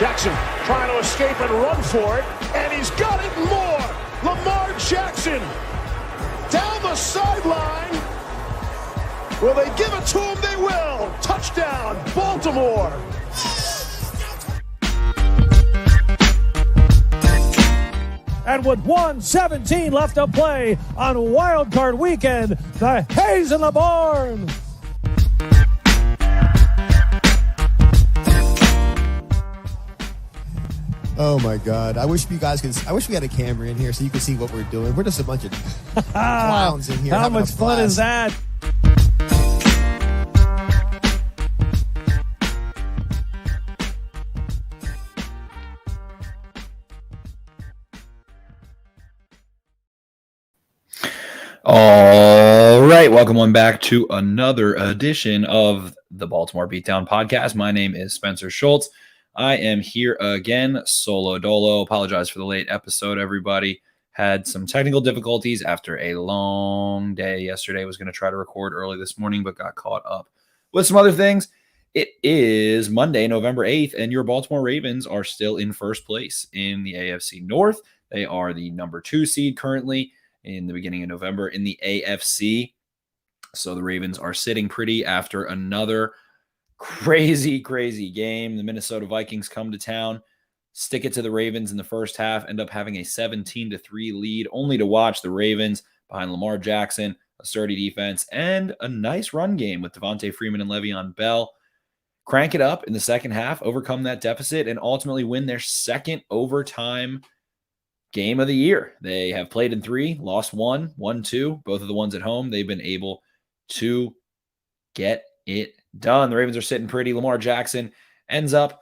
Jackson trying to escape and run for it, and he's got it more. Lamar Jackson down the sideline. Will they give it to him? They will. Touchdown, Baltimore. And with 1:17 left to play on Wild Card Weekend, the Hayes in the barn. Oh my God! I wish we had a camera in here so you could see what we're doing. We're just a bunch of clowns in here. How much fun is that? All right, welcome on back to another edition of the Baltimore Beatdown Podcast. My name is Spencer Schultz. I am here again, solo dolo. Apologize for the late episode, everybody. Had some technical difficulties after a long day yesterday. Was going to try to record early this morning, but got caught up with some other things. It is Monday, November 8th, and your Baltimore Ravens are still in first place in the AFC North. They are the number 2 seed currently in the beginning of November in the AFC. So the Ravens are sitting pretty after another crazy game. The Minnesota Vikings come to town, stick it to the Ravens in the first half, end up having a 17-3 lead, only to watch the Ravens behind Lamar Jackson, a sturdy defense, and a nice run game with Devontae Freeman and Le'Veon Bell. Crank it up in the second half, overcome that deficit, and ultimately win their second overtime game of the year. They have played in 3, lost 1, won 2, both of the ones at home. They've been able to get it done. The Ravens are sitting pretty. Lamar Jackson ends up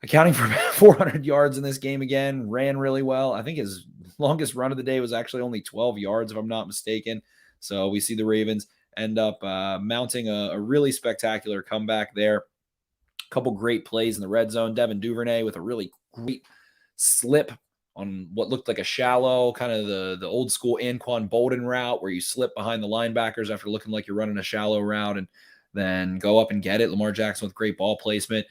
accounting for 400 yards in this game again, ran really well. I think his longest run of the day was actually only 12 yards, if I'm not mistaken. So we see the Ravens end up mounting a really spectacular comeback there. A couple great plays in the red zone. Devin Duvernay with a really great slip on what looked like a shallow, kind of the old school Anquan Bolden route where you slip behind the linebackers after looking like you're running a shallow route and then go up and get it. Lamar Jackson with great ball placement.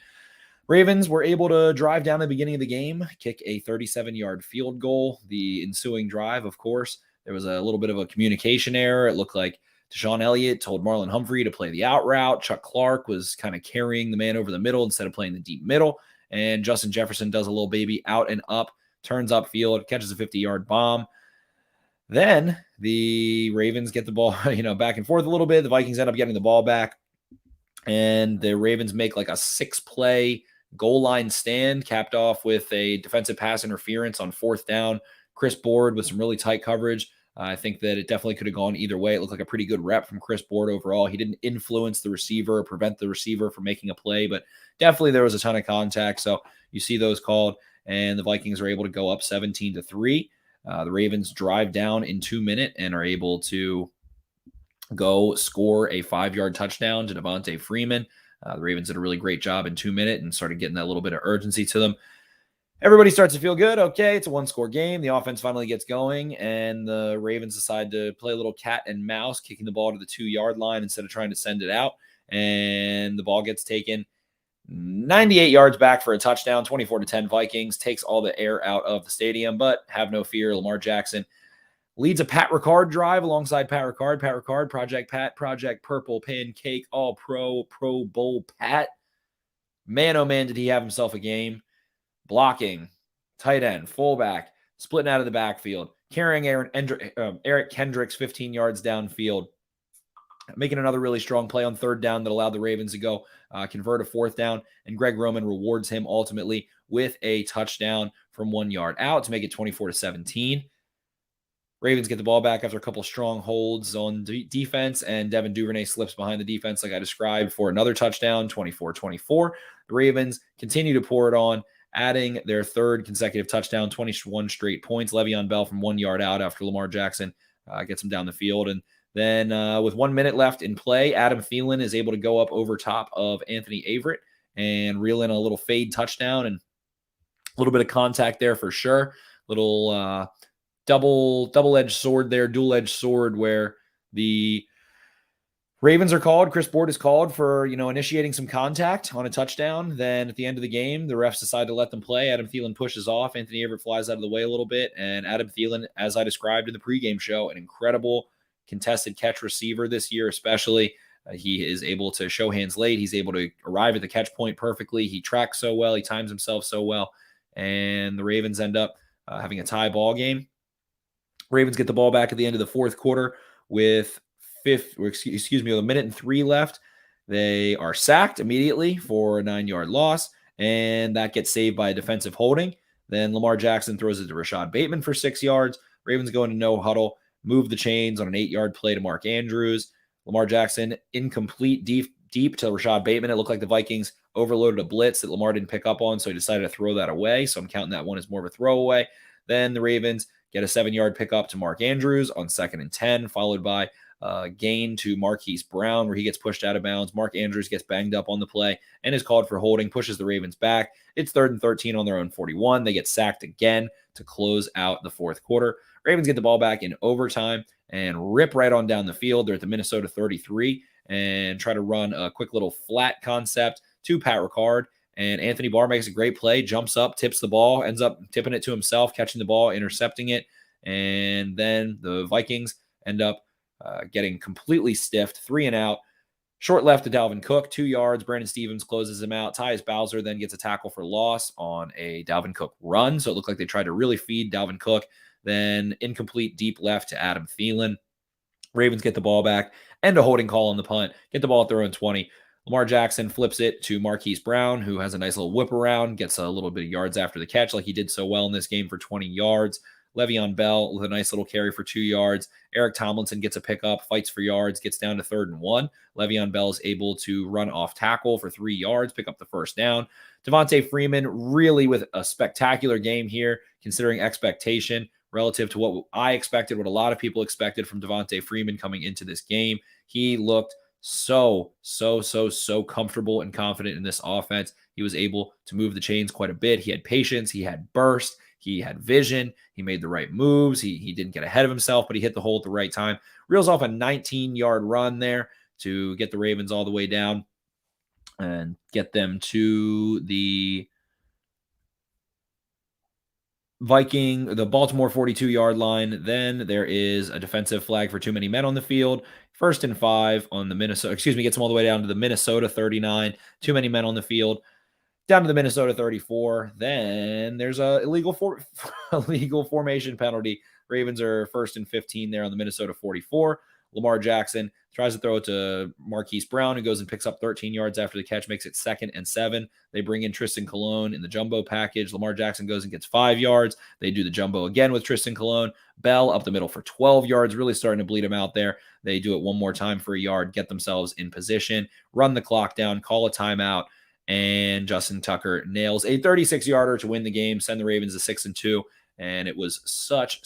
Ravens were able to drive down at the beginning of the game, kick a 37-yard field goal. The ensuing drive, of course, there was a little bit of a communication error. It looked like Deshaun Elliott told Marlon Humphrey to play the out route. Chuck Clark was kind of carrying the man over the middle instead of playing the deep middle. And Justin Jefferson does a little baby out and up, turns upfield, catches a 50-yard bomb. Then the Ravens get the ball, back and forth a little bit. The Vikings end up getting the ball back. And the Ravens make like a 6-play goal line stand, capped off with a defensive pass interference on 4th down. Chris Board with some really tight coverage. I think that it definitely could have gone either way. It looked like a pretty good rep from Chris Board overall. He didn't influence the receiver or prevent the receiver from making a play, but definitely there was a ton of contact. So you see those called, and the Vikings are able to go up 17-3. The Ravens drive down in 2 minutes and are able to go score a 5-yard touchdown to Devontae Freeman. The Ravens did a really great job in 2 minutes and started getting that little bit of urgency to them. Everybody starts to feel good. Okay, it's a 1-score game. The offense finally gets going, and the Ravens decide to play a little cat and mouse, kicking the ball to the 2-yard line instead of trying to send it out. And the ball gets taken 98 yards back for a touchdown. 24-10 Vikings, takes all the air out of the stadium, but have no fear. Lamar Jackson leads a Pat Ricard drive alongside Pat Ricard. Pat Ricard, Project Pat, Project Purple Pancake, All Pro, Pro Bowl Pat. Man, oh man, did he have himself a game. Blocking, tight end, fullback, splitting out of the backfield, carrying Eric Kendricks 15 yards downfield, making another really strong play on 3rd down that allowed the Ravens to go convert a 4th down, and Greg Roman rewards him ultimately with a touchdown from 1 yard out to make it 24-17. Ravens get the ball back after a couple strong holds on defense, and Devin Duvernay slips behind the defense like I described for another touchdown, 24-24. The Ravens continue to pour it on, adding their 3rd consecutive touchdown, 21 straight points. Le'Veon Bell from 1 yard out after Lamar Jackson gets him down the field. And then with 1 minute left in play, Adam Thielen is able to go up over top of Anthony Averett and reel in a little fade touchdown, and a little bit of contact there for sure. Little double-edged sword there, dual-edged sword, where the Ravens are called. Chris Board is called for, initiating some contact on a touchdown. Then at the end of the game, the refs decide to let them play. Adam Thielen pushes off. Anthony Averett flies out of the way a little bit. And Adam Thielen, as I described in the pregame show, an incredible contested catch receiver this year, especially. He is able to show hands late. He's able to arrive at the catch point perfectly. He tracks so well. He times himself so well. And the Ravens end up having a tie ball game. Ravens get the ball back at the end of the fourth quarter with with a minute and 3 left. They are sacked immediately for a 9-yard loss, and that gets saved by a defensive holding. Then Lamar Jackson throws it to Rashad Bateman for 6 yards. Ravens go into no huddle, move the chains on an 8-yard play to Mark Andrews. Lamar Jackson incomplete deep to Rashad Bateman. It looked like the Vikings overloaded a blitz that Lamar didn't pick up on, so he decided to throw that away. So I'm counting that one as more of a throwaway. Then the Ravens get a 7-yard pickup to Mark Andrews on 2nd and 10, followed by gain to Marquise Brown, where he gets pushed out of bounds. Mark Andrews gets banged up on the play and is called for holding, pushes the Ravens back. It's 3rd and 13 on their own 41. They get sacked again to close out the fourth quarter. Ravens get the ball back in overtime and rip right on down the field. They're at the Minnesota 33 and try to run a quick little flat concept to Pat Ricard. And Anthony Barr makes a great play, jumps up, tips the ball, ends up tipping it to himself, catching the ball, intercepting it. And then the Vikings end up getting completely stiffed, 3 and out. Short left to Dalvin Cook, 2 yards. Brandon Stevens closes him out. Tyus Bowser then gets a tackle for loss on a Dalvin Cook run. So it looked like they tried to really feed Dalvin Cook. Then incomplete deep left to Adam Thielen. Ravens get the ball back and a holding call on the punt. Get the ball at their own 20. Lamar Jackson flips it to Marquise Brown, who has a nice little whip around, gets a little bit of yards after the catch like he did so well in this game for 20 yards. Le'Veon Bell with a nice little carry for 2 yards. Eric Tomlinson gets a pickup, fights for yards, gets down to 3rd and 1. Le'Veon Bell is able to run off tackle for 3 yards, pick up the first down. Devontae Freeman really with a spectacular game here, considering expectation relative to what I expected, what a lot of people expected from Devontae Freeman coming into this game. He looked so comfortable and confident in this offense. He was able to move the chains quite a bit. He had patience. He had burst. He had vision. He made the right moves. He didn't get ahead of himself, but he hit the hole at the right time. Reels off a 19-yard run there to get the Ravens all the way down and get them to the the Baltimore 42-yard line. Then there is a defensive flag for too many men on the field. 1st and 5 on the gets them all the way down to the Minnesota 39. Too many men on the field. Down to the Minnesota 34. Then there's a illegal formation penalty. Ravens are 1st and 15 there on the Minnesota 44. Lamar Jackson tries to throw it to Marquise Brown, who goes and picks up 13 yards after the catch, makes it 2nd and 7. They bring in Tristan Colon in the jumbo package. Lamar Jackson goes and gets 5 yards. They do the jumbo again with Tristan Colon. Bell up the middle for 12 yards, really starting to bleed him out there. They do it one more time for a yard, get themselves in position, run the clock down, call a timeout, and Justin Tucker nails a 36-yarder to win the game, send the Ravens to 6 and 2. And it was such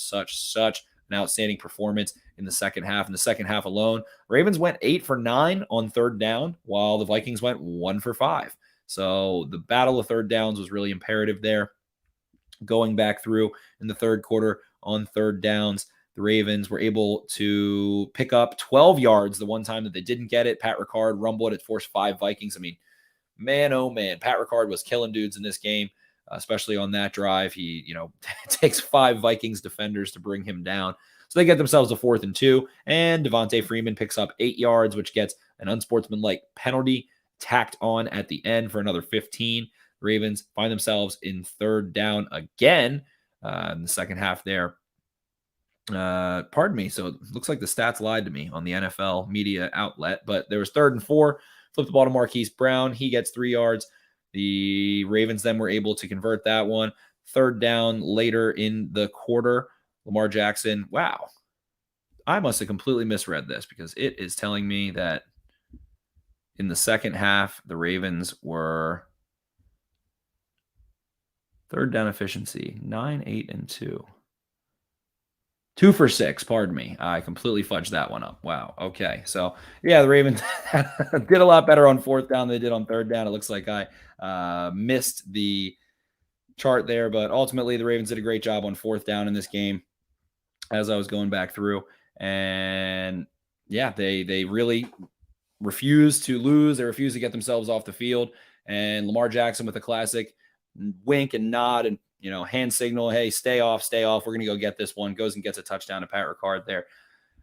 an outstanding performance in the second half. In the second half alone, Ravens went 8 for 9 on 3rd down, while the Vikings went 1 for 5. So the battle of 3rd downs was really imperative there. Going back through in the 3rd quarter on 3rd downs, the Ravens were able to pick up 12 yards the one time that they didn't get it. Pat Ricard rumbled it, forced 5 Vikings. I mean, man, oh man, Pat Ricard was killing dudes in this game, especially on that drive. He, it takes 5 Vikings defenders to bring him down. So they get themselves a 4th and 2, and Devontae Freeman picks up 8 yards, which gets an unsportsmanlike penalty tacked on at the end for another 15. The Ravens find themselves in 3rd down again in the second half there. Pardon me. So it looks like the stats lied to me on the NFL media outlet, but there was 3rd and 4. Flip the ball to Marquise Brown. He gets 3 yards. The Ravens then were able to convert that one. 3rd down later in the quarter. Lamar Jackson. Wow. I must have completely misread this because it is telling me that in the second half, the Ravens were 3rd down efficiency, 9, 8, and 2. 2 for 6, pardon me. I completely fudged that one up. Wow. Okay. So, yeah, the Ravens did a lot better on 4th down than they did on 3rd down. It looks like I missed the chart there, but ultimately the Ravens did a great job on 4th down in this game as I was going back through. And, yeah, they really refuse to lose. They refuse to get themselves off the field. And Lamar Jackson with a classic wink and nod and, hand signal, hey, stay off. We're going to go get this one. Goes and gets a touchdown to Pat Ricard there.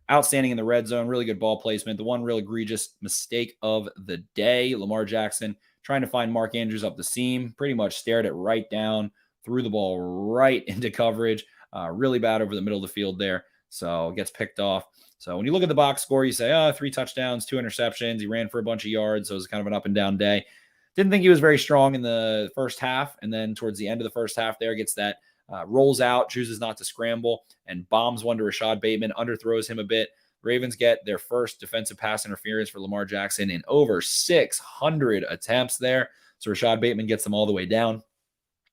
Outstanding in the red zone. Really good ball placement. The one real egregious mistake of the day, Lamar Jackson trying to find Mark Andrews up the seam, pretty much stared it right down, threw the ball right into coverage. Really bad over the middle of the field there. So gets picked off. So when you look at the box score, you say, 3 touchdowns, 2 interceptions. He ran for a bunch of yards. So it was kind of an up and down day. Didn't think he was very strong in the first half. And then towards the end of the first half there, gets that rolls out, chooses not to scramble, and bombs one to Rashad Bateman, underthrows him a bit. Ravens get their first defensive pass interference for Lamar Jackson in over 600 attempts there. So Rashad Bateman gets them all the way down.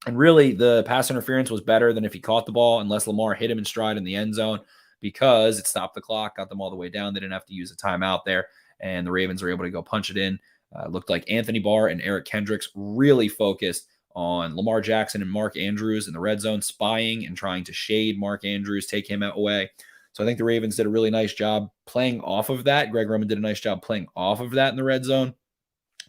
And really, the pass interference was better than if he caught the ball, unless Lamar hit him in stride in the end zone, because it stopped the clock, got them all the way down. They didn't have to use a timeout there, and the Ravens were able to go punch it in. Looked like Anthony Barr and Eric Kendricks really focused on Lamar Jackson and Mark Andrews in the red zone, spying and trying to shade Mark Andrews, take him away. So I think the Ravens did a really nice job playing off of that. Greg Roman did a nice job playing off of that in the red zone.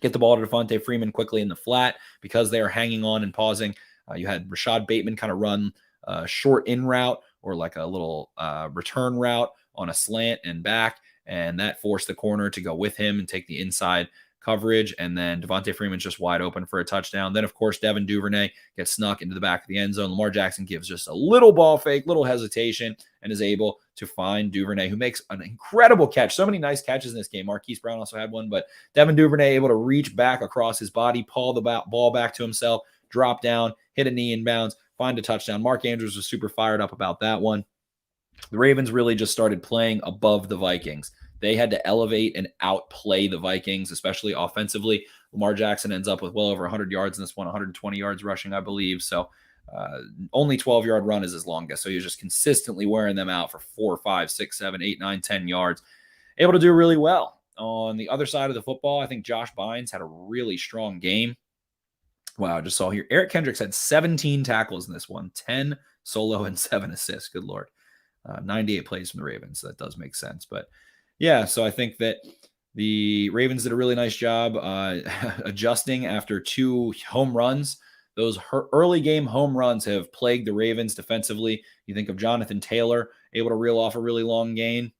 Get the ball to Devontae Freeman quickly in the flat because they are hanging on and pausing. You had Rashad Bateman kind of run a short in route or like a little return route on a slant and back, and that forced the corner to go with him and take the inside coverage, and then Devontae Freeman's just wide open for a touchdown. Then, of course, Devin Duvernay gets snuck into the back of the end zone. Lamar Jackson gives just a little ball fake, little hesitation, and is able to find Duvernay, who makes an incredible catch. So many nice catches in this game. Marquise Brown also had one, but Devin Duvernay able to reach back across his body, pull the ball back to himself, drop down, hit a knee inbounds, find a touchdown. Mark Andrews was super fired up about that one. The Ravens really just started playing above the Vikings. They had to elevate and outplay the Vikings, especially offensively. Lamar Jackson ends up with well over 100 yards in this one, 120 yards rushing, I believe. So only 12-yard run is his longest. So he was just consistently wearing them out for 4, 5, 6, 7, 8, 9, 10 yards. Able to do really well. On the other side of the football, I think Josh Bynes had a really strong game. Wow, I just saw here. Eric Kendricks had 17 tackles in this one, 10 solo and 7 assists. Good Lord. 98 plays from the Ravens. So that does make sense. But yeah, so I think that the Ravens did a really nice job adjusting after 2 home runs. Those early game home runs have plagued the Ravens defensively. You think of Jonathan Taylor able to reel off a really long gain.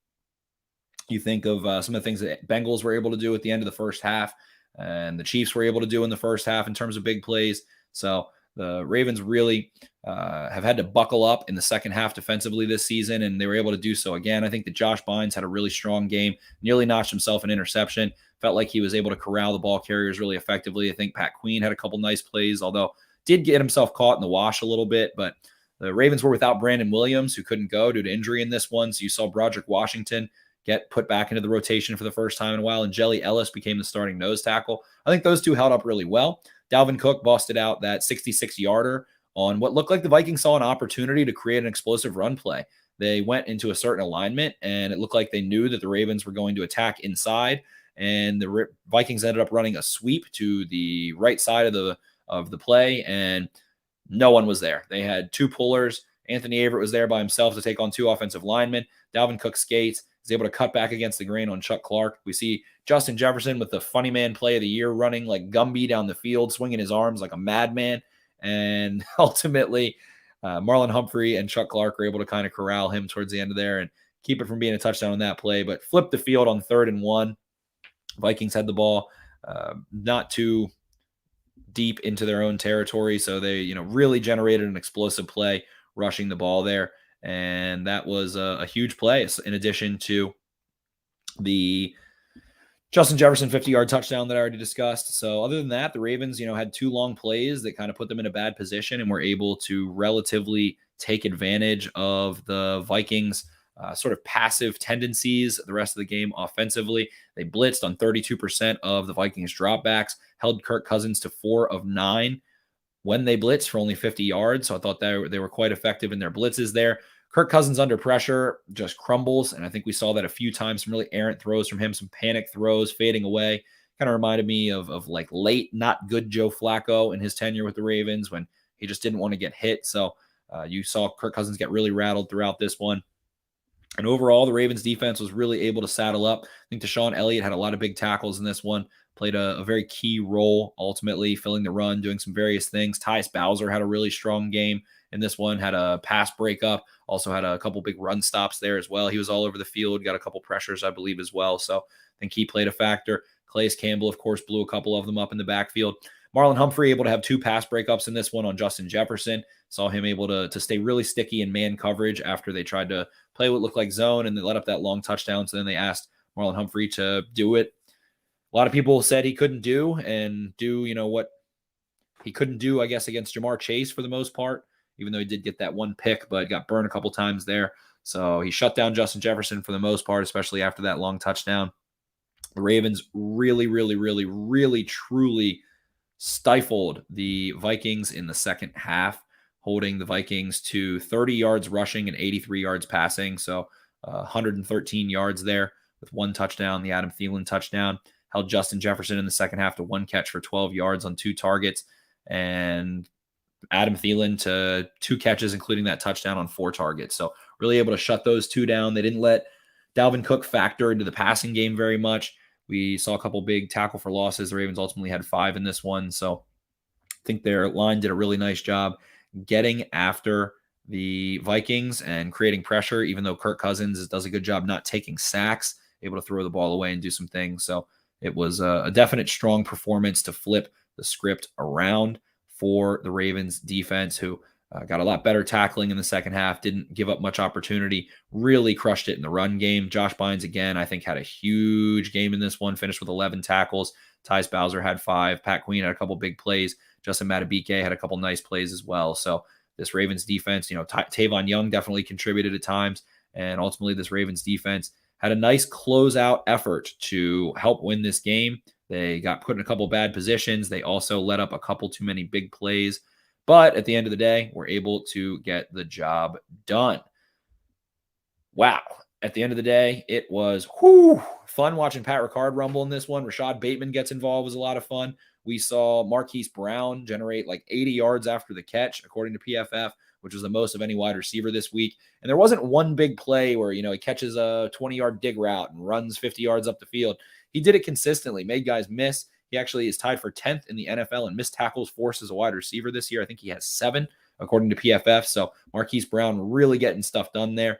You think of some of the things that Bengals were able to do at the end of the first half, and the Chiefs were able to do in the first half in terms of big plays. So the Ravens really have had to buckle up in the second half defensively this season, and they were able to do so again. I think that Josh Bynes had a really strong game, nearly notched himself an interception. Felt like he was able to corral the ball carriers really effectively. I think Pat Queen had a couple nice plays, although did get himself caught in the wash a little bit. But the Ravens were without Brandon Williams, who couldn't go due to injury in this one. So you saw Broderick Washington get put back into the rotation for the first time in a while, and Jelly Ellis became the starting nose tackle. I think those two held up really well. Dalvin Cook busted out that 66-yarder on what looked like the Vikings saw an opportunity to create an explosive run play. They went into a certain alignment, and it looked like they knew that the Ravens were going to attack inside, and the Vikings ended up running a sweep to the right side of the play, and no one was there. They had 2 pullers. Anthony Averett was there by himself to take on 2 offensive linemen. Dalvin Cook skates, is able to cut back against the grain on Chuck Clark. We see Justin Jefferson with the funny man play of the year, running like Gumby down the field, swinging his arms like a madman. And ultimately, Marlon Humphrey and Chuck Clark were able to kind of corral him towards the end of there and keep it from being a touchdown on that play, but flipped the field on 3rd and 1. Vikings had the ball not too deep into their own territory, so they really generated an explosive play rushing the ball there. And that was a huge play in addition to the Justin Jefferson 50-yard touchdown that I already discussed. So other than that, the Ravens, had 2 long plays that kind of put them in a bad position and were able to relatively take advantage of the Vikings' sort of passive tendencies the rest of the game offensively. They blitzed on 32% of the Vikings dropbacks, held Kirk Cousins to 4 of 9 when they blitzed for only 50 yards. So I thought they were quite effective in their blitzes there. Kirk Cousins under pressure just crumbles, and I think we saw that a few times, some really errant throws from him, some panic throws fading away. Kind of reminded me of like late, not good Joe Flacco in his tenure with the Ravens when he just didn't want to get hit. So you saw Kirk Cousins get really rattled throughout this one. And overall, the Ravens defense was really able to saddle up. I think Deshaun Elliott had a lot of big tackles in this one, played a very key role, ultimately filling the run, doing some various things. Tyus Bowser had a really strong game in this one, had a pass breakup, also had a couple big run stops there as well. He was all over the field, got a couple pressures, I believe, as well. So I think he played a factor. Calais Campbell, of course, blew a couple of them up in the backfield. Marlon Humphrey able to have 2 pass breakups in this one on Justin Jefferson. Saw him able to stay really sticky in man coverage after they tried to play what looked like zone and they let up that long touchdown. So then they asked Marlon Humphrey to do it. A lot of people said he couldn't do what he couldn't do, I guess, against Jamar Chase for the most part, even though he did get that one pick, but got burned a couple times there. So he shut down Justin Jefferson for the most part, especially after that long touchdown. The Ravens really, truly stifled the Vikings in the second half, holding the Vikings to 30 yards rushing and 83 yards passing. So 113 yards there with 1 touchdown, the Adam Thielen touchdown. Held Justin Jefferson in the second half to 1 catch for 12 yards on 2 targets. And Adam Thielen to 2 catches, including that touchdown on 4 targets. So really able to shut those 2 down. They didn't let Dalvin Cook factor into the passing game very much. We saw a couple big tackle for losses. The Ravens ultimately had 5 in this one. So I think their line did a really nice job getting after the Vikings and creating pressure, even though Kirk Cousins does a good job not taking sacks, able to throw the ball away and do some things. So it was a definite strong performance to flip the script around for the Ravens defense, who got a lot better tackling in the second half, didn't give up much opportunity, really crushed it in the run game. Josh Bynes, again, I think had a huge game in this one, finished with 11 tackles. Tyus Bowser had 5. Pat Queen had a couple big plays. Justin Madubuike had a couple nice plays as well. So this Ravens defense, Tavon Young definitely contributed at times. And ultimately, this Ravens defense had a nice closeout effort to help win this game. They got put in a couple bad positions. They also let up a couple too many big plays. But at the end of the day, we're able to get the job done. Wow. At the end of the day, it was fun watching Pat Ricard rumble in this one. Rashad Bateman gets involved. It was a lot of fun. We saw Marquise Brown generate like 80 yards after the catch, according to PFF, which was the most of any wide receiver this week. And there wasn't one big play where, he catches a 20-yard dig route and runs 50 yards up the field. He did it consistently, made guys miss. He actually is tied for 10th in the NFL in missed tackles forced as a wide receiver this year. I think he has 7, according to PFF. So Marquise Brown really getting stuff done there.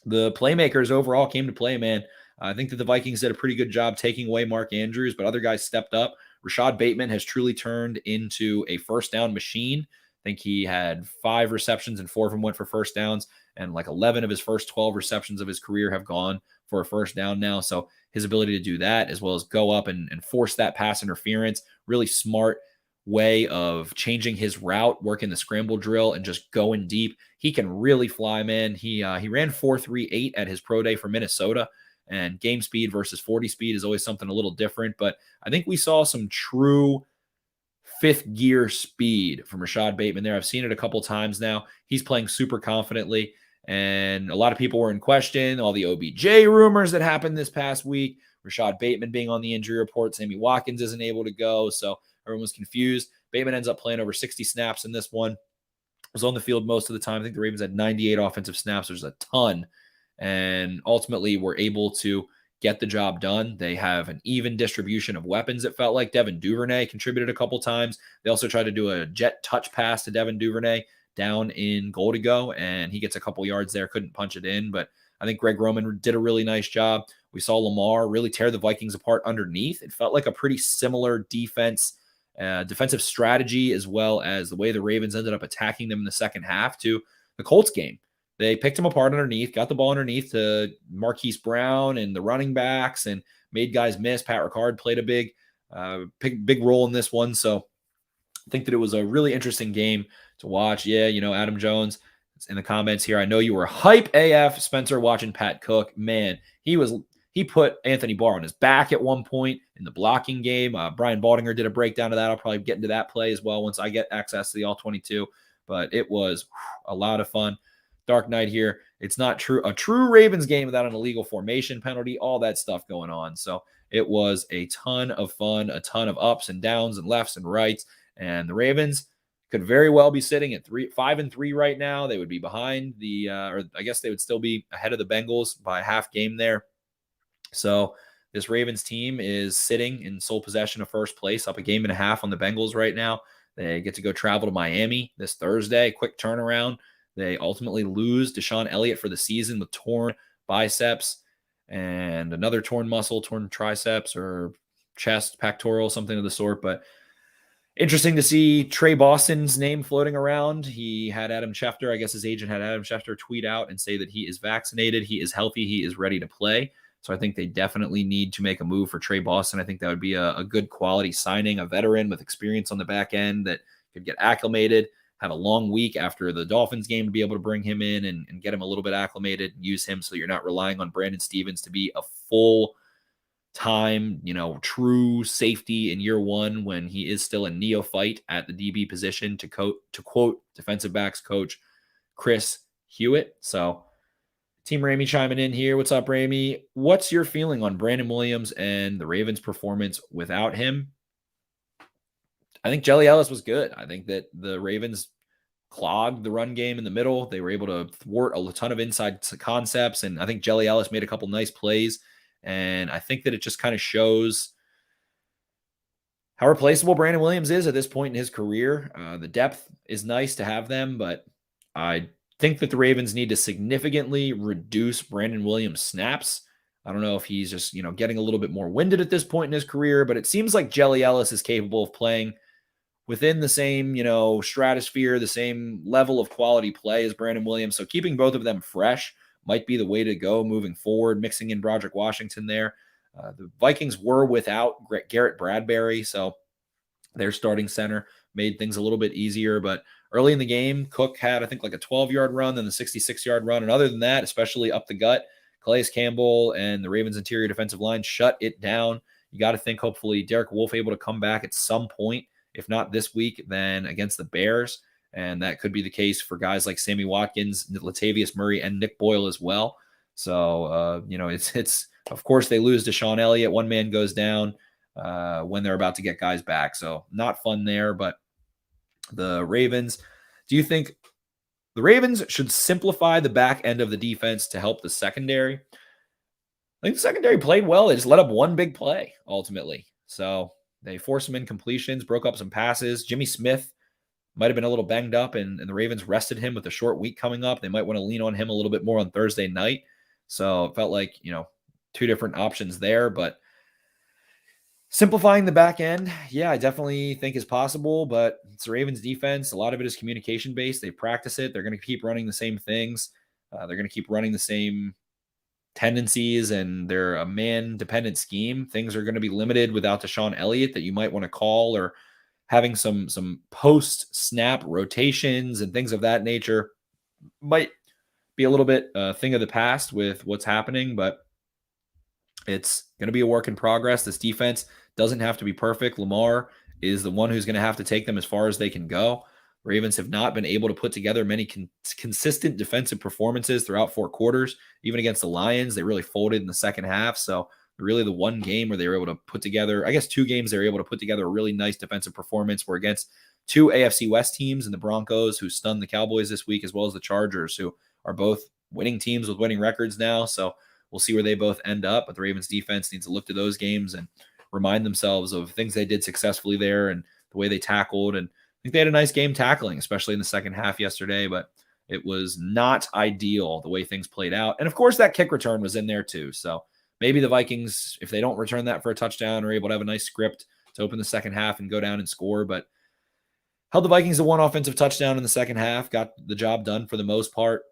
The playmakers overall came to play, man. I think that the Vikings did a pretty good job taking away Mark Andrews, but other guys stepped up. Rashad Bateman has truly turned into a first down machine. I think he had 5 receptions and 4 of them went for first downs, and like 11 of his first 12 receptions of his career have gone for a first down now. So his ability to do that, as well as go up and force that pass interference, really smart way of changing his route, working the scramble drill and just going deep. He can really fly, man. He ran 4.38 at his pro day for Minnesota, and game speed versus 40 speed is always something a little different. But I think we saw some true 5th gear speed from Rashad Bateman there. I've seen it a couple times now. He's playing super confidently, and a lot of people were in question. All the OBJ rumors that happened this past week, Rashad Bateman being on the injury report, Sammy Watkins isn't able to go, so everyone was confused. Bateman ends up playing over 60 snaps in this one. Was on the field most of the time. I think the Ravens had 98 offensive snaps. There's a ton, and ultimately were able to get the job done. They have an even distribution of weapons, it felt like. Devin Duvernay contributed a couple times. They also tried to do a jet touch pass to Devin Duvernay down in goal to go, and he gets a couple yards there, couldn't punch it in, but I think Greg Roman did a really nice job. We saw Lamar really tear the Vikings apart underneath. It felt like a pretty similar defensive strategy, as well as the way the Ravens ended up attacking them in the second half, to the Colts game. They picked him apart underneath, got the ball underneath to Marquise Brown and the running backs, and made guys miss. Pat Ricard played a big role in this one. So I think that it was a really interesting game to watch. Yeah, Adam Jones in the comments here. I know you were hype AF, Spencer, watching Pat Cook. Man, he put Anthony Barr on his back at one point in the blocking game. Brian Baldinger did a breakdown of that. I'll probably get into that play as well once I get access to the All-22. But it was a lot of fun. Dark Knight here. It's not a true Ravens game without an illegal formation penalty, all that stuff going on. So it was a ton of fun, a ton of ups and downs and lefts and rights. And the Ravens could very well be sitting at 5-3 right now. They would be behind or I guess they would still be ahead of the Bengals by a half game there. So this Ravens team is sitting in sole possession of first place, up a game and a half on the Bengals right now. They get to go travel to Miami this Thursday. Quick turnaround. They ultimately lose Deshaun Elliott for the season with torn biceps and another torn muscle, torn triceps or chest, pectoral, something of the sort. But interesting to see Trey Boston's name floating around. He had Adam Schefter, I guess his agent had Adam Schefter tweet out and say that he is vaccinated, he is healthy, he is ready to play. So I think they definitely need to make a move for Trey Boston. I think that would be a good quality signing, a veteran with experience on the back end that could get acclimated, have a long week after the Dolphins game to be able to bring him in and get him a little bit acclimated and use him so you're not relying on Brandon Stevens to be a full time, true safety in year one when he is still a neophyte at the DB position, to quote defensive backs coach Chris Hewitt. So Team Ramey chiming in here. What's up, Ramey? What's your feeling on Brandon Williams and the Ravens' performance without him? I think Jelly Ellis was good. I think that the Ravens clogged the run game in the middle. They were able to thwart a ton of inside concepts, and I think Jelly Ellis made a couple nice plays. And I think that it just kind of shows how replaceable Brandon Williams is at this point in his career. The depth is nice to have them, but I think that the Ravens need to significantly reduce Brandon Williams' snaps. I don't know if he's just, getting a little bit more winded at this point in his career, but it seems like Jelly Ellis is capable of playing within the same, stratosphere, the same level of quality play as Brandon Williams. So keeping both of them fresh might be the way to go moving forward, mixing in Broderick Washington there. The Vikings were without Garrett Bradbury, so their starting center made things a little bit easier, but early in the game, Cook had, I think, like a 12-yard run, then the 66-yard run. And other than that, especially up the gut, Calais Campbell and the Ravens interior defensive line shut it down. You got to think, hopefully, Derek Wolfe able to come back at some point. If not this week, then against the Bears. And that could be the case for guys like Sammy Watkins, Latavius Murray, and Nick Boyle as well. So, it's of course, they lose Deshaun Elliott. One man goes down when they're about to get guys back. So not fun there, but the Ravens, do you think the Ravens should simplify the back end of the defense to help the secondary? I think the secondary played well. They just let up one big play ultimately. So they forced some incompletions, broke up some passes. Jimmy Smith might have been a little banged up, and the Ravens rested him with a short week coming up. They might want to lean on him a little bit more on Thursday night. So it felt like, two different options there, but simplifying the back end, yeah, I definitely think is possible, but it's the Ravens defense. A lot of it is communication based. They practice it. They're going to keep running the same things. They're going to keep running the same tendencies, and they're a man-dependent scheme. Things are going to be limited without Deshaun Elliott that you might want to call, or having some post-snap rotations and things of that nature might be a little bit thing of the past with what's happening, but it's going to be a work in progress. This defense doesn't have to be perfect. Lamar is the one who's going to have to take them as far as they can go. Ravens have not been able to put together many consistent defensive performances throughout 4 quarters. Even against the Lions, they really folded in the second half. So really the one game where they were able to put together, I guess 2 games, they were able to put together a really nice defensive performance were against 2 AFC West teams and the Broncos, who stunned the Cowboys this week, as well as the Chargers, who are both winning teams with winning records now. So we'll see where they both end up, but the Ravens defense needs to look to those games and remind themselves of things they did successfully there and the way they tackled. And I think they had a nice game tackling, especially in the second half yesterday, but it was not ideal the way things played out. And of course, that kick return was in there too. So maybe the Vikings, if they don't return that for a touchdown, are able to have a nice script to open the second half and go down and score. But held the Vikings to 1 offensive touchdown in the second half, got the job done for the most part.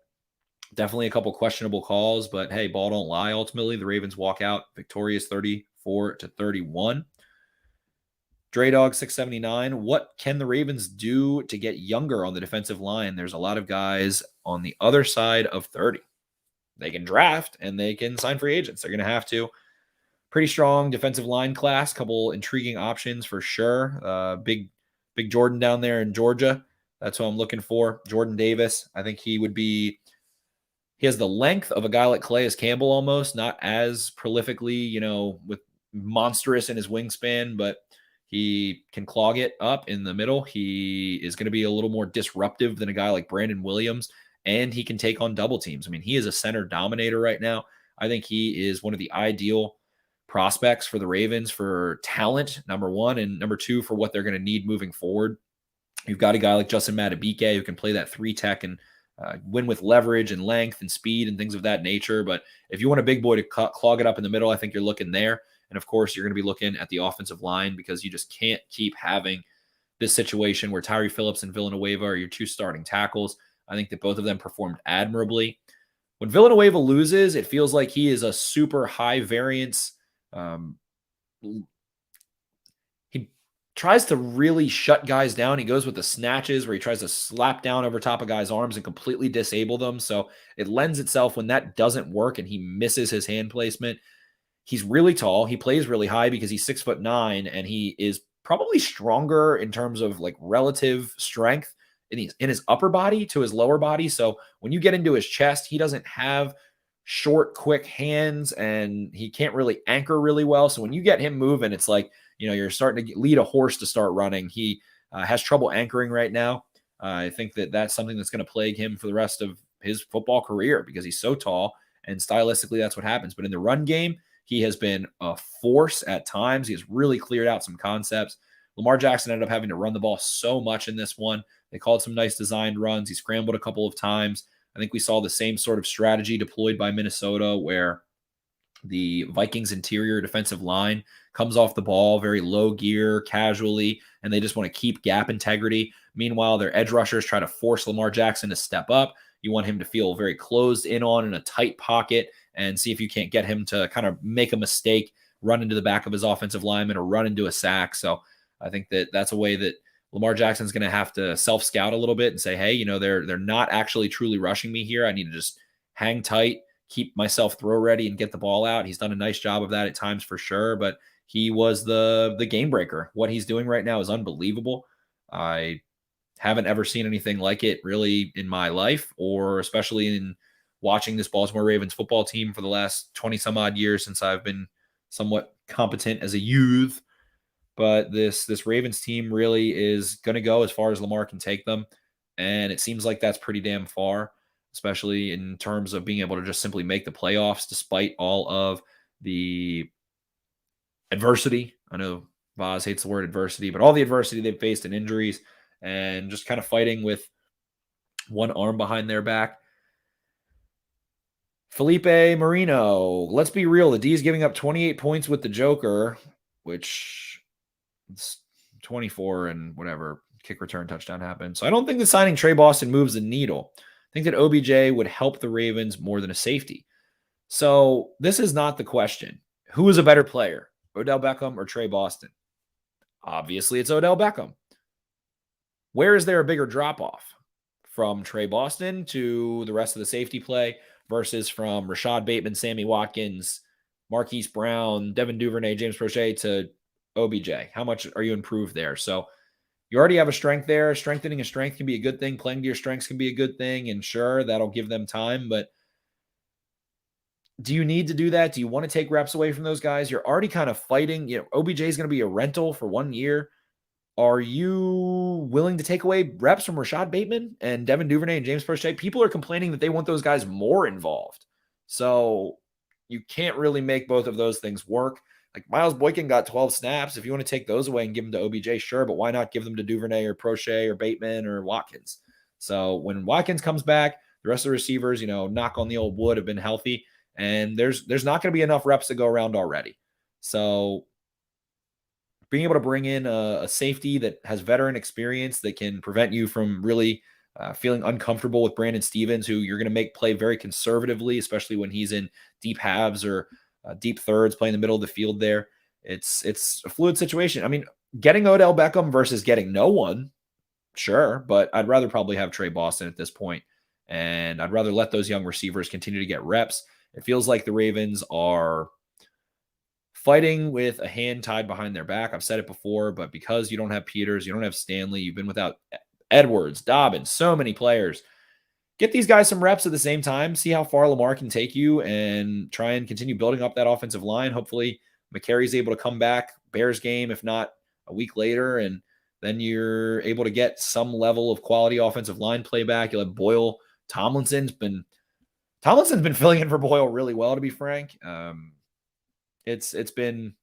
Definitely a couple questionable calls, but hey, ball don't lie. Ultimately, the Ravens walk out victorious 34-31. Draydog 679. What can the Ravens do to get younger on the defensive line? There's a lot of guys on the other side of 30. They can draft and they can sign free agents. They're going to have to. Pretty strong defensive line class. Couple intriguing options for sure. Big Jordan down there in Georgia. That's who I'm looking for. Jordan Davis. I think he would be. He has the length of a guy like Calais Campbell almost, not as prolifically, with monstrous in his wingspan, but He can clog it up in the middle. He is going to be a little more disruptive than a guy like Brandon Williams, and he can take on double teams. I mean, he is a center dominator right now. I think he is one of the ideal prospects for the Ravens for talent, number one, and number two, for what they're going to need moving forward. You've got a guy like Justin Madubuike who can play that 3-tech and win with leverage and length and speed and things of that nature. But if you want a big boy to clog it up in the middle, I think you're looking there. And of course, you're going to be looking at the offensive line, because you just can't keep having this situation where Tyree Phillips and Villanueva are your two starting tackles. I think that both of them performed admirably. When Villanueva loses, it feels like he is a super high variance. He tries to really shut guys down. He goes with the snatches where he tries to slap down over top of guys' arms and completely disable them. So it lends itself, when that doesn't work and he misses his hand placement. He's really tall. He plays really high because he's 6'9", and he is probably stronger in terms of like relative strength in his upper body to his lower body. So when you get into his chest, he doesn't have short, quick hands, and he can't really anchor really well. So when you get him moving, it's like, you're starting to lead a horse to start running. He has trouble anchoring right now. I think that that's something that's going to plague him for the rest of his football career, because he's so tall, and stylistically that's what happens. But in the run game, he has been a force at times. He has really cleared out some concepts. Lamar Jackson ended up having to run the ball so much in this one. They called some nice designed runs. He scrambled a couple of times. I think we saw the same sort of strategy deployed by Minnesota, where the Vikings interior defensive line comes off the ball very low gear, casually, and they just want to keep gap integrity. Meanwhile, their edge rushers try to force Lamar Jackson to step up. You want him to feel very closed in on in a tight pocket, and see if you can't get him to kind of make a mistake, run into the back of his offensive lineman, or run into a sack. So I think that that's a way that Lamar Jackson's going to have to self-scout a little bit and say, hey, they're not actually truly rushing me here. I need to just hang tight, keep myself throw ready, and get the ball out. He's done a nice job of that at times for sure, but he was the game breaker. What he's doing right now is unbelievable. I haven't ever seen anything like it really in my life, or especially in watching this Baltimore Ravens football team for the last 20 some odd years since I've been somewhat competent as a youth. But this Ravens team really is going to go as far as Lamar can take them. And it seems like that's pretty damn far, especially in terms of being able to just simply make the playoffs despite all of the adversity. I know Vaz hates the word adversity, but all the adversity they've faced and injuries, and just kind of fighting with one arm behind their back. Felipe Marino, let's be real. The D is giving up 28 points with the Joker, which it's 24 and whatever kick return touchdown happened. So I don't think that signing Trey Boston moves the needle. I think that OBJ would help the Ravens more than a safety. So this is not the question. Who is a better player, Odell Beckham or Trey Boston? Obviously, it's Odell Beckham. Where is there a bigger drop-off? From Trey Boston to the rest of the safety play versus from Rashad Bateman, Sammy Watkins, Marquise Brown, Devin Duvernay, James Prochet to OBJ? How much are you improved there? So you already have a strength there. Strengthening a strength can be a good thing. Playing to your strengths can be a good thing. And sure, that'll give them time. But do you need to do that? Do you want to take reps away from those guys? You're already kind of fighting. OBJ is going to be a rental for 1 year. Are you willing to take away reps from Rashad Bateman and Devin Duvernay and James Prochet? People are complaining that they want those guys more involved. So you can't really make both of those things work. Like Miles Boykin got 12 snaps. If you want to take those away and give them to OBJ, sure, but why not give them to Duvernay or Prochet or Bateman or Watkins? So when Watkins comes back, the rest of the receivers, knock on the old wood, have been healthy, and there's not going to be enough reps to go around already. So being able to bring in a safety that has veteran experience that can prevent you from really feeling uncomfortable with Brandon Stevens, who you're going to make play very conservatively, especially when he's in deep halves or deep thirds, playing the middle of the field there. It's a fluid situation. I mean, getting Odell Beckham versus getting no one, sure, but I'd rather probably have Trey Boston at this point, and I'd rather let those young receivers continue to get reps. It feels like the Ravens are fighting with a hand tied behind their back. I've said it before, but because you don't have Peters, you don't have Stanley, you've been without Edwards, Dobbins, so many players. Get these guys some reps at the same time. See how far Lamar can take you and try and continue building up that offensive line. Hopefully, McCary's able to come back. Bears game, if not a week later, and then you're able to get some level of quality offensive line play back. You'll have Boyle. Tomlinson's been filling in for Boyle really well, to be frank. It's been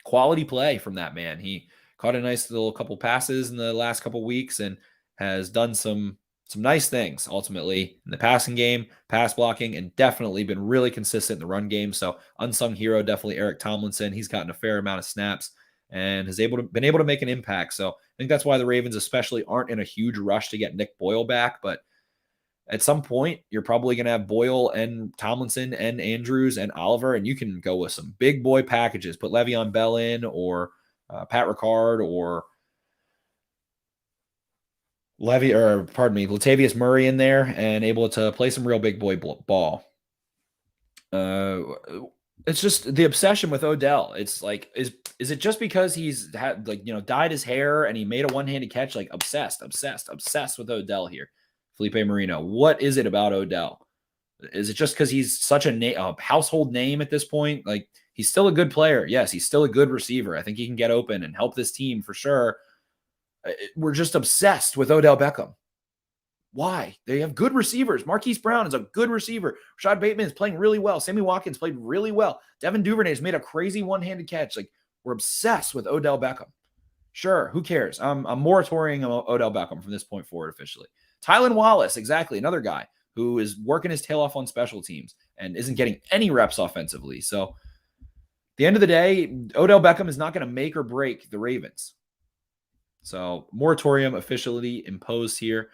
quality play from that man. He caught a nice little couple passes in the last couple weeks and has done some nice things ultimately in the passing game, pass blocking, and definitely been really consistent in the run game. So unsung hero, definitely Eric Tomlinson. He's gotten a fair amount of snaps and has been able to make an impact. So I think that's why the Ravens especially aren't in a huge rush to get Nick Boyle back. But at some point, you're probably going to have Boyle and Tomlinson and Andrews and Oliver, and you can go with some big boy packages. Put Le'Veon Bell in, or Pat Ricard, or Latavius Murray in there, and able to play some real big boy ball. It's just the obsession with Odell. It's like, is it just because he's had dyed his hair and he made a one-handed catch? Like obsessed with Odell here. Felipe Marino. What is it about Odell? Is it just because he's such a household name at this point? Like, he's still a good player. Yes, he's still a good receiver. I think he can get open and help this team for sure. We're just obsessed with Odell Beckham. Why? They have good receivers. Marquise Brown is a good receiver. Rashad Bateman is playing really well. Sammy Watkins played really well. Devin Duvernay has made a crazy one-handed catch. Like, we're obsessed with Odell Beckham. Sure, who cares? I'm moratorium on Odell Beckham from this point forward officially. Tylan Wallace, exactly, another guy who is working his tail off on special teams and isn't getting any reps offensively. So at the end of the day, Odell Beckham is not going to make or break the Ravens. So moratorium officially imposed here.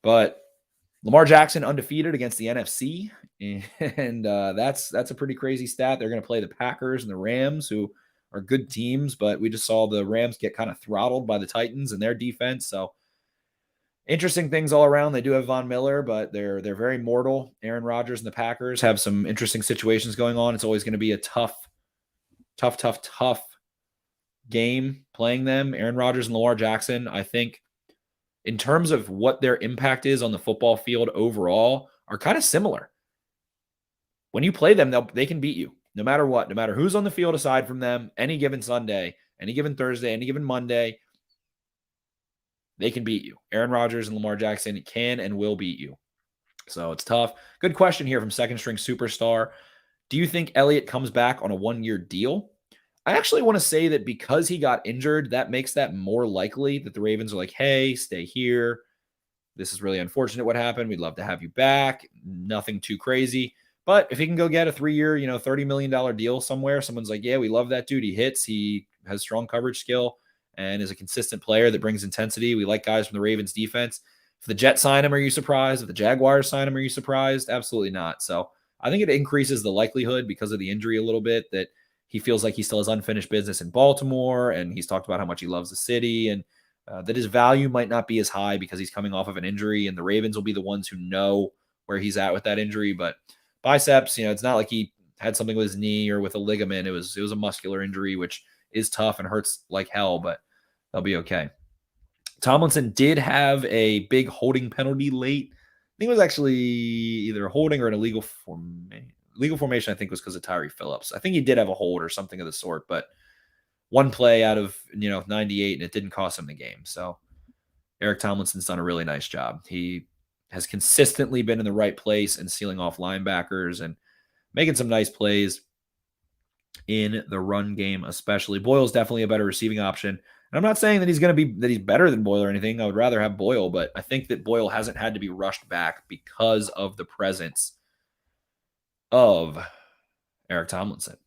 But Lamar Jackson undefeated against the NFC, and that's a pretty crazy stat. They're going to play the Packers and the Rams, who are good teams, but we just saw the Rams get kind of throttled by the Titans and their defense. So interesting things all around. They do have Von Miller, but they're very mortal. Aaron Rodgers and the Packers have some interesting situations going on. It's always going to be a tough game playing them. Aaron Rodgers and Lamar Jackson, I think, in terms of what their impact is on the football field overall, are kind of similar. When you play them, they can beat you no matter what, no matter who's on the field aside from them, any given Sunday, any given Thursday, any given Monday. They can beat you. Aaron Rodgers and Lamar Jackson can and will beat you. So it's tough. Good question here from second string superstar. Do you think Elliott comes back on a 1-year deal? I actually want to say that because he got injured, that makes that more likely that the Ravens are like, hey, stay here. This is really unfortunate what happened. We'd love to have you back. Nothing too crazy. But if he can go get a 3-year, $30 million deal somewhere, someone's like, yeah, we love that dude. He hits. He has strong coverage skill and is a consistent player that brings intensity. We like guys from the Ravens defense. If the Jets sign him, are you surprised? If the Jaguars sign him, are you surprised? Absolutely not. So I think it increases the likelihood because of the injury a little bit that he feels like he still has unfinished business in Baltimore, and he's talked about how much he loves the city, and that his value might not be as high because he's coming off of an injury, and the Ravens will be the ones who know where he's at with that injury. But biceps, it's not like he had something with his knee or with a ligament. It was a muscular injury, which is tough and hurts like hell, but they'll be okay. Tomlinson did have a big holding penalty late. I think it was actually either a holding or an illegal formation. Legal formation, I think, was because of Tyree Phillips. I think he did have a hold or something of the sort, but one play out of 98, and it didn't cost him the game. So Eric Tomlinson's done a really nice job. He has consistently been in the right place and sealing off linebackers and making some nice plays in the run game, especially. Boyle's definitely a better receiving option. And I'm not saying that he's better than Boyle or anything. I would rather have Boyle, but I think that Boyle hasn't had to be rushed back because of the presence of Eric Tomlinson.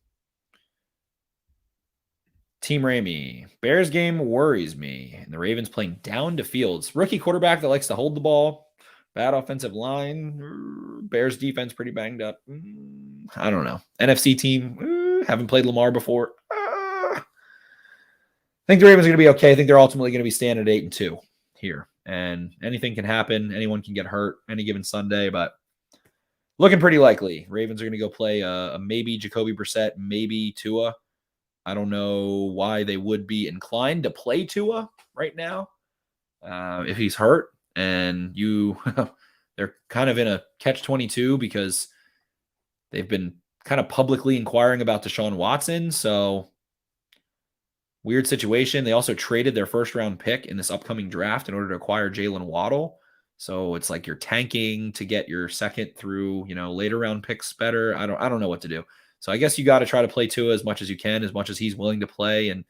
Team Ramey. Bears game worries me. And the Ravens playing down to Fields. Rookie quarterback that likes to hold the ball. Bad offensive line. Bears defense pretty banged up. I don't know. NFC team. Haven't played Lamar before. I think the Ravens are going to be okay. I think they're ultimately going to be standing at 8-2 here. And anything can happen. Anyone can get hurt any given Sunday, but looking pretty likely. Ravens are going to go play a maybe Jacoby Brissett, maybe Tua. I don't know why they would be inclined to play Tua right now if he's hurt. And they're kind of in a catch-22 because they've been kind of publicly inquiring about Deshaun Watson. So weird situation. They also traded their first round pick in this upcoming draft in order to acquire Jalen Waddle. So it's like you're tanking to get your second through, later round picks better. I don't know what to do. So I guess you got to try to play Tua as much as you can, as much as he's willing to play, and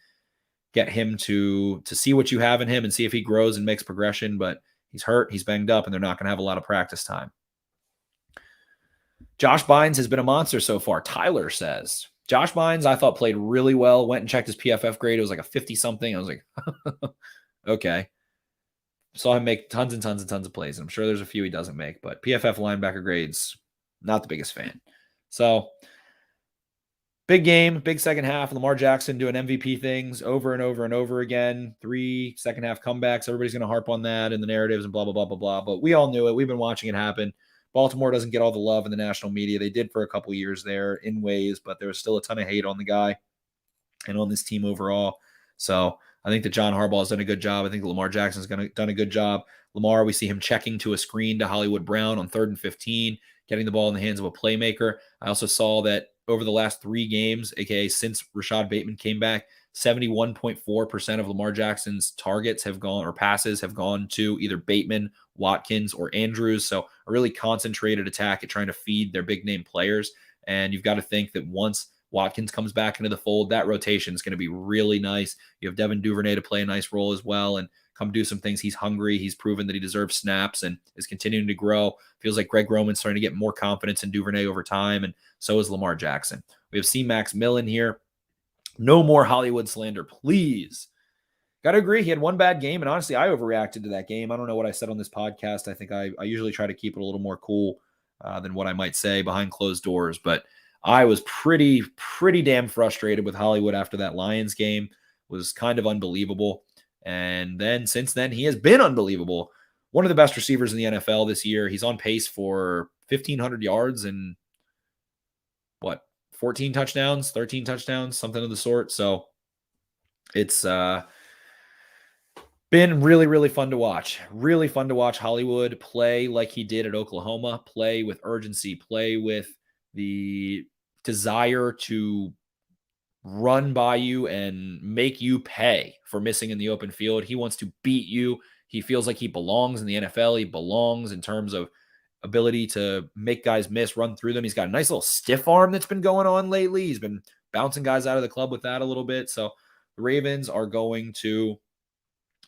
get him to see what you have in him and see if he grows and makes progression. But he's hurt, he's banged up, and they're not going to have a lot of practice time. Josh Bynes has been a monster so far. Tyler says, Josh Bynes, I thought played really well. Went and checked his PFF grade. It was like a 50-something. I was like, okay. Saw him make tons and tons and tons of plays. And I'm sure there's a few he doesn't make, but PFF linebacker grades, not the biggest fan. So big game, big second half. Lamar Jackson doing MVP things over and over and over again. 3 second half comebacks. Everybody's going to harp on that in the narratives and blah, blah, blah, blah, blah. But we all knew it. We've been watching it happen. Baltimore doesn't get all the love in the national media. They did for a couple years there in ways, but there was still a ton of hate on the guy and on this team overall. So I think that John Harbaugh has done a good job. I think that Lamar Jackson's done a good job. Lamar, we see him checking to a screen to Hollywood Brown on 3rd and 15, getting the ball in the hands of a playmaker. I also saw that over the last 3 games, aka since Rashad Bateman came back, 71.4% of Lamar Jackson's targets have gone, or passes have gone, to either Bateman, Watkins, or Andrews. So a really concentrated attack at trying to feed their big name players. And you've got to think that once Watkins comes back into the fold, that rotation is going to be really nice. You have Devin Duvernay to play a nice role as well and come do some things. He's hungry. He's proven that he deserves snaps and is continuing to grow. Feels like Greg Roman's starting to get more confidence in Duvernay over time, and so is Lamar Jackson. We have C-Max Millen here. No more Hollywood slander, please. Got to agree, he had one bad game, and honestly, I overreacted to that game. I don't know what I said on this podcast. I think I usually try to keep it a little more cool than what I might say behind closed doors, but I was pretty damn frustrated with Hollywood after that Lions game. It was kind of unbelievable. And then since then, he has been unbelievable. One of the best receivers in the NFL this year. He's on pace for 1,500 yards and 14 touchdowns, 13 touchdowns, something of the sort. So it's been really, really fun to watch. Really fun to watch Hollywood play like he did at Oklahoma, play with urgency, play with the desire to run by you and make you pay for missing in the open field. He wants to beat you. He feels like he belongs in the NFL. He belongs in terms of ability to make guys miss, run through them. He's got a nice little stiff arm that's been going on lately. He's been bouncing guys out of the club with that a little bit. So the Ravens are going to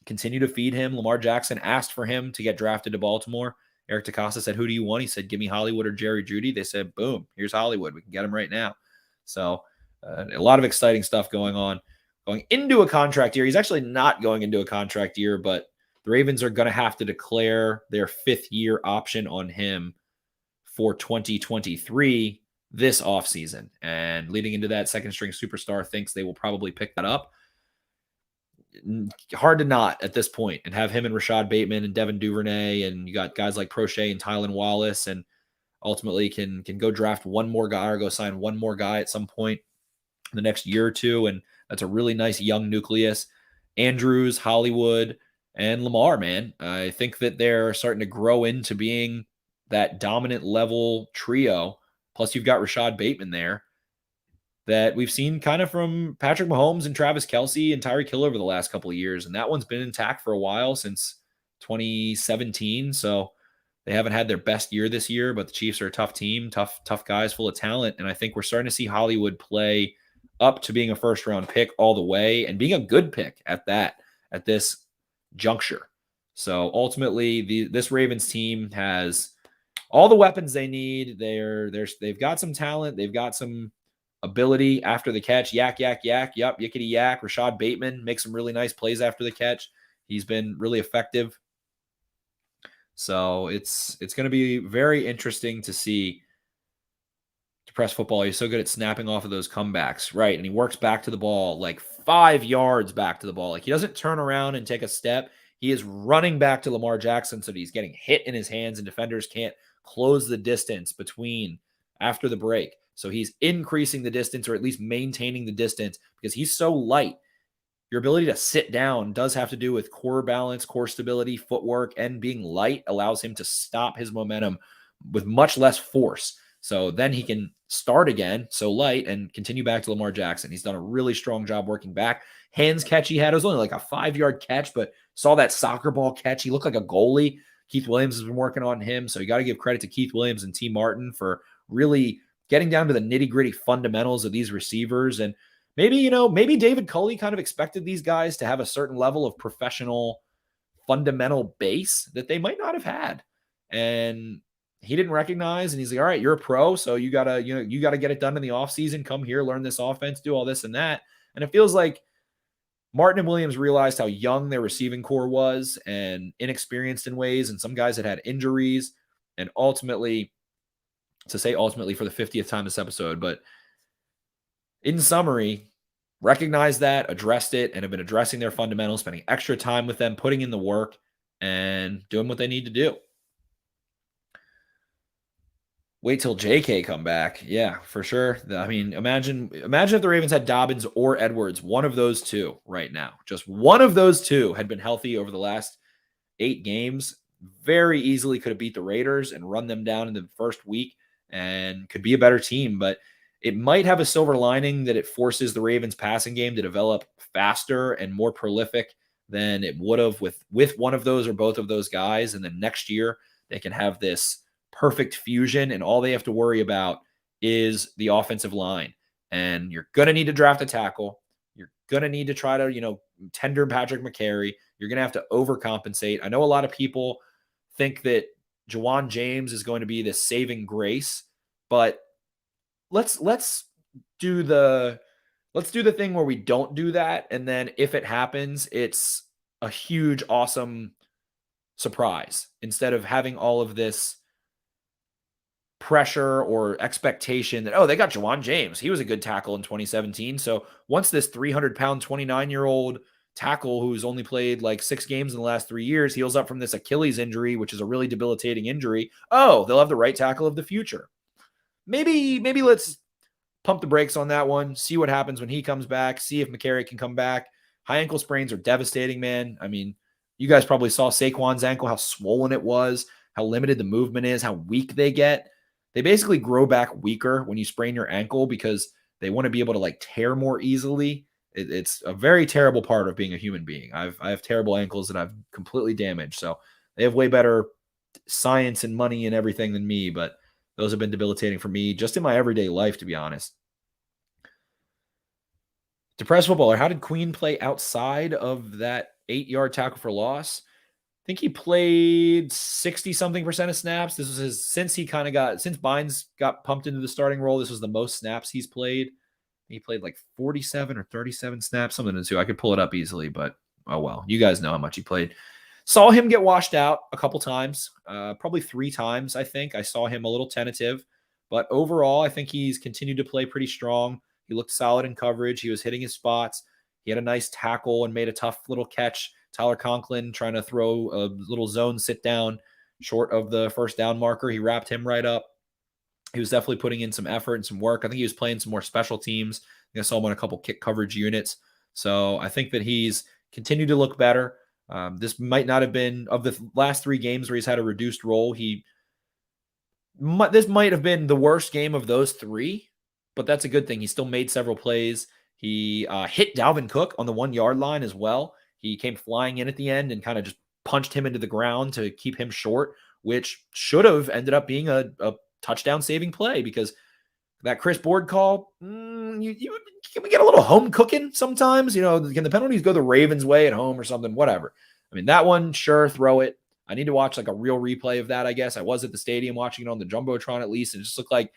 continue to feed him. Lamar Jackson asked for him to get drafted to Baltimore. Eric DeCosta said, who do you want? He said, give me Hollywood or Jerry Jeudy. They said, boom, here's Hollywood. We can get him right now. So a lot of exciting stuff going on. Going into a contract year. He's actually not going into a contract year, but the Ravens are going to have to declare their 5th-year option on him for 2023 this offseason. And leading into that, second-string superstar thinks they will probably pick that up. Hard to not at this point and have him and Rashad Bateman and Devin Duvernay, and you got guys like Prochet and Tylan Wallace, and ultimately can go draft one more guy or go sign one more guy at some point in the next year or two, and that's a really nice young nucleus. Andrews, Hollywood, and Lamar, man. I think that they're starting to grow into being that dominant level trio. Plus you've got Rashad Bateman there that we've seen kind of from Patrick Mahomes and Travis Kelce and Tyreek Hill over the last couple of years. And that one's been intact for a while, since 2017. So they haven't had their best year this year, but the Chiefs are a tough team, tough guys full of talent. And I think we're starting to see Hollywood play up to being a first-round pick all the way, and being a good pick at that, at this juncture. So ultimately, this Ravens team has all the weapons they need. They've got some talent. They've got some ability after the catch. Yak. Yep, yickety yak. Rashad Bateman makes some really nice plays after the catch. He's been really effective. So it's going to be very interesting to see Depressed Football. He's so good at snapping off of those comebacks, right? And he works back to the ball, like 5 yards back to the ball. Like, he doesn't turn around and take a step. He is running back to Lamar Jackson so that he's getting hit in his hands and defenders can't close the distance between after the break. So he's increasing the distance, or at least maintaining the distance, because he's so light. Your ability to sit down does have to do with core balance, core stability, footwork, and being light allows him to stop his momentum with much less force. So then he can start again so light and continue back to Lamar Jackson. He's done a really strong job working back. Hands catch he had, it was only like a 5-yard catch, but saw that soccer ball catch. He looked like a goalie. Keith Williams has been working on him, so you got to give credit to Keith Williams and T. Martin for really getting down to the nitty-gritty fundamentals of these receivers. And maybe David Culley kind of expected these guys to have a certain level of professional fundamental base that they might not have had. And he didn't recognize, and he's like, all right, you're a pro, so you gotta get it done in the offseason. Come here, learn this offense, do all this and that. And it feels like Martin and Williams realized how young their receiving core was and inexperienced in ways, and some guys had injuries. And ultimately for the 50th time this episode, but in summary, recognized that, addressed it, and have been addressing their fundamentals, spending extra time with them, putting in the work, and doing what they need to do. Wait till JK come back. Yeah, for sure. I mean, imagine if the Ravens had Dobbins or Edwards, one of those two right now. Just one of those two had been healthy over the last 8 games. Very easily could have beat the Raiders and run them down in the first week and could be a better team. But it might have a silver lining that it forces the Ravens passing game to develop faster and more prolific than it would have with one of those or both of those guys. And then next year they can have this perfect fusion, and all they have to worry about is the offensive line. And you're going to need to draft a tackle. You're going to need to try to, tender Patrick McCary. You're going to have to overcompensate. I know a lot of people think that Juwan James is going to be this saving grace, but let's do the thing where we don't do that. And then if it happens, it's a huge, awesome surprise instead of having all of this pressure or expectation that, they got Juwan James. He was a good tackle in 2017. So once this 300-pound, 29-year-old tackle who's only played like 6 games in the last 3 years heals up from this Achilles injury, which is a really debilitating injury, they'll have the right tackle of the future. Maybe let's pump the brakes on that one, see what happens when he comes back, see if McCary can come back. High ankle sprains are devastating, man. I mean, you guys probably saw Saquon's ankle, how swollen it was, how limited the movement is, how weak they get. They basically grow back weaker when you sprain your ankle because they want to be able to tear more easily. It's a very terrible part of being a human being. I have terrible ankles that I've completely damaged. So they have way better science and money and everything than me, but those have been debilitating for me just in my everyday life, to be honest. Depressed footballer, how did Queen play outside of that 8-yard tackle for loss? I think he played 60-something% of snaps. This was since Bynes got pumped into the starting role, this was the most snaps he's played. He played 47 or 37 snaps, something in the two. I could pull it up easily, but oh well. You guys know how much he played. Saw him get washed out a couple times, probably 3 times, I think. I saw him a little tentative, but overall, I think he's continued to play pretty strong. He looked solid in coverage. He was hitting his spots. He had a nice tackle and made a tough little catch. Tyler Conklin trying to throw a little zone sit down short of the first down marker. He wrapped him right up. He was definitely putting in some effort and some work. I think he was playing some more special teams. I saw him on a couple kick coverage units. So I think that he's continued to look better. This might not have been, of the last 3 games where he's had a reduced role, this might have been the worst game of those 3, but that's a good thing. He still made several plays. He hit Dalvin Cook on the 1-yard line as well. He came flying in at the end and kind of just punched him into the ground to keep him short, which should have ended up being a touchdown saving play, because that Chris Board call, can we get a little home cooking sometimes? Can the penalties go the Ravens' way at home or something? Whatever. I mean, that one, sure, throw it. I need to watch a real replay of that, I guess. I was at the stadium watching it on the Jumbotron at least, and it just looked like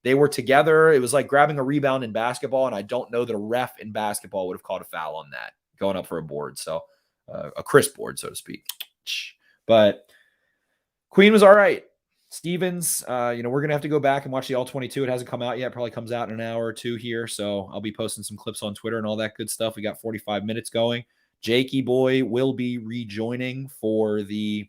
they were together. It was like grabbing a rebound in basketball, and I don't know that a ref in basketball would have called a foul on that going up for a board. So a Chris board, so to speak. But Queen was all right. Stevens, we're going to have to go back and watch the All-22. It hasn't come out yet. It probably comes out in an hour or 2 here. So I'll be posting some clips on Twitter and all that good stuff. We got 45 minutes going. Jakey boy will be rejoining for the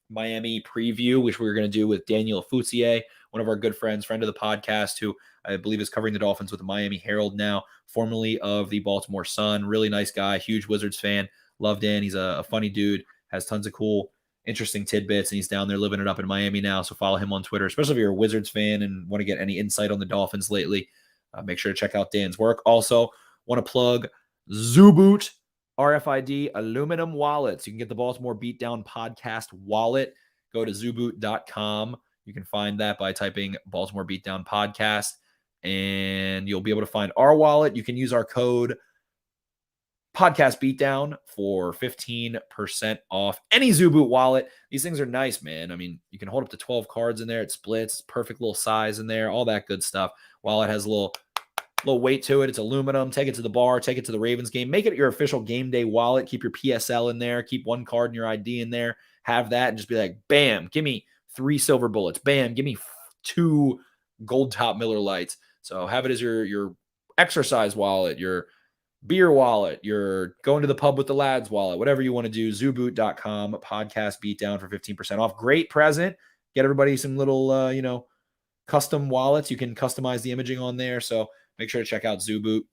Miami preview, which we were going to do with Daniel Foutier, one of our good friends, friend of the podcast, who I believe is covering the Dolphins with the Miami Herald now, formerly of the Baltimore Sun. Really nice guy, huge Wizards fan. Love Dan. He's a funny dude, has tons of cool interesting tidbits, and he's down there living it up in Miami now. So follow him on Twitter, especially if you're a Wizards fan and want to get any insight on the Dolphins lately. Make sure to check out Dan's work. Also, want to plug Zooboot RFID aluminum wallets. You can get the Baltimore Beatdown podcast wallet. Go to zooboot.com. You can find that by typing Baltimore Beatdown podcast, and you'll be able to find our wallet. You can use our code Podcast Beatdown for 15% off any Zooboot wallet. These things are nice, man. I mean, you can hold up to 12 cards in there. It splits, perfect little size in there, all that good stuff. Wallet has a little weight to it. It's aluminum. Take it to the bar, take it to the Ravens game. Make it your official game day wallet. Keep your PSL in there. Keep one card and your ID in there. Have that and just be like, bam, give me 3 silver bullets. Bam, give me 2 gold top Miller Lights. So have it as your exercise wallet, your beer wallet, you're going to the pub with the lads wallet, whatever you want to do. Zooboot.com, podcast Beatdown for 15% off. Great present. Get everybody some little, custom wallets. You can customize the imaging on there. So make sure to check out Zooboot.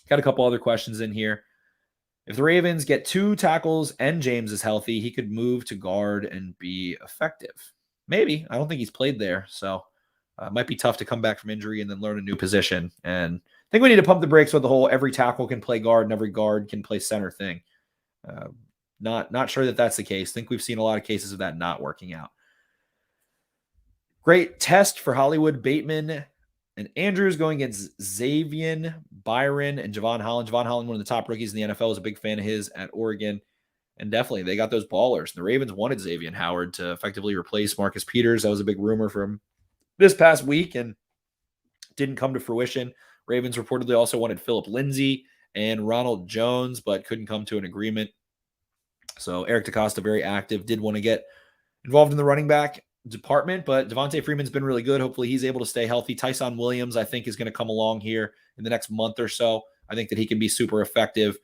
Got a couple other questions in here. If the Ravens get 2 tackles and James is healthy, he could move to guard and be effective. Maybe. I don't think he's played there. So it might be tough to come back from injury and then learn a new position. And I think we need to pump the brakes with the whole every tackle can play guard and every guard can play center thing. Not sure that that's the case. I think we've seen a lot of cases of that not working out. Great test for Hollywood, Bateman, and Andrews going against Xavier, Byron, and Javon Holland. Javon Holland, one of the top rookies in the NFL, is a big fan of his at Oregon. And definitely, they got those ballers. The Ravens wanted Xavier Howard to effectively replace Marcus Peters. That was a big rumor from this past week and didn't come to fruition. Ravens reportedly also wanted Philip Lindsay and Ronald Jones, but couldn't come to an agreement. So Eric DeCosta, very active, did want to get involved in the running back department, but Devontae Freeman's been really good. Hopefully he's able to stay healthy. Tyson Williams, I think, is going to come along here in the next month or so. I think that he can be super effective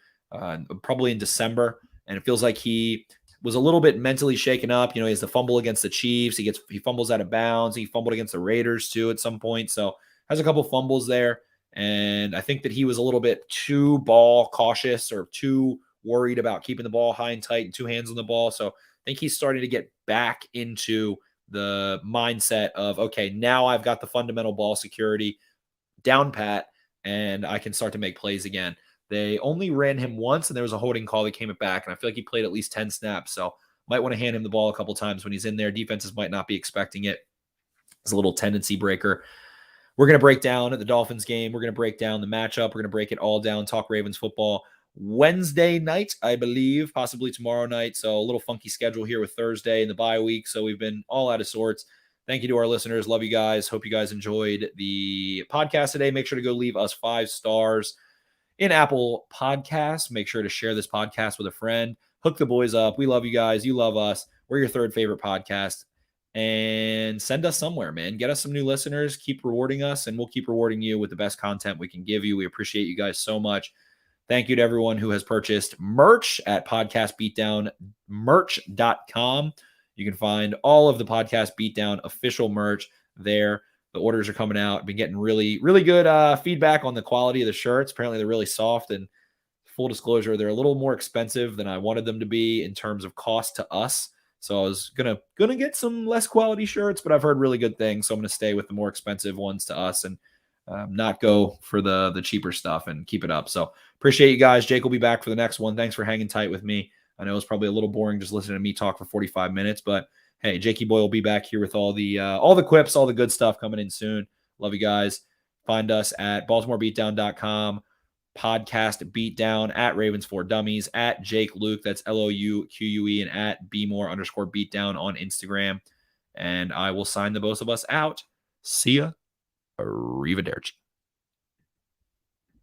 probably in December. And it feels like he was a little bit mentally shaken up. He has the fumble against the Chiefs. He fumbles out of bounds. He fumbled against the Raiders too at some point. So has a couple fumbles there. And I think that he was a little bit too ball cautious or too worried about keeping the ball high and tight and 2 hands on the ball. So I think he's starting to get back into the mindset of, okay, now I've got the fundamental ball security down pat and I can start to make plays again. They only ran him once and there was a holding call that came it back. And I feel like he played at least 10 snaps. So might want to hand him the ball a couple times when he's in there. Defenses might not be expecting it. It's a little tendency breaker. We're going to break down at the Dolphins game. We're going to break down the matchup. We're going to break it all down, talk Ravens football Wednesday night, I believe, possibly tomorrow night. So a little funky schedule here with Thursday and the bye week. So we've been all out of sorts. Thank you to our listeners. Love you guys. Hope you guys enjoyed the podcast today. Make sure to go leave us 5 stars in Apple Podcasts. Make sure to share this podcast with a friend. Hook the boys up. We love you guys. You love us. We're your 3rd favorite podcast. And send us somewhere, man. Get us some new listeners. Keep rewarding us, and we'll keep rewarding you with the best content we can give you. We appreciate you guys so much. Thank you to everyone who has purchased merch at podcastbeatdownmerch.com. You can find all of the Podcast Beatdown official merch there. The orders are coming out. I've been getting really, really good feedback on the quality of the shirts. Apparently, they're really soft, and full disclosure, they're a little more expensive than I wanted them to be in terms of cost to us. So I was gonna get some less quality shirts, but I've heard really good things. So I'm gonna stay with the more expensive ones to us and not go for the cheaper stuff and keep it up. So appreciate you guys. Jake will be back for the next one. Thanks for hanging tight with me. I know it's probably a little boring just listening to me talk for 45 minutes, but hey, Jakey boy will be back here with all the quips, all the good stuff coming in soon. Love you guys. Find us at BaltimoreBeatdown.com. Podcast Beatdown at Ravens for Dummies, at Jake Luke, that's LOUQUE, and at @BMore_Beatdown on Instagram. And I will sign the both of us out. See ya. Arrivederci.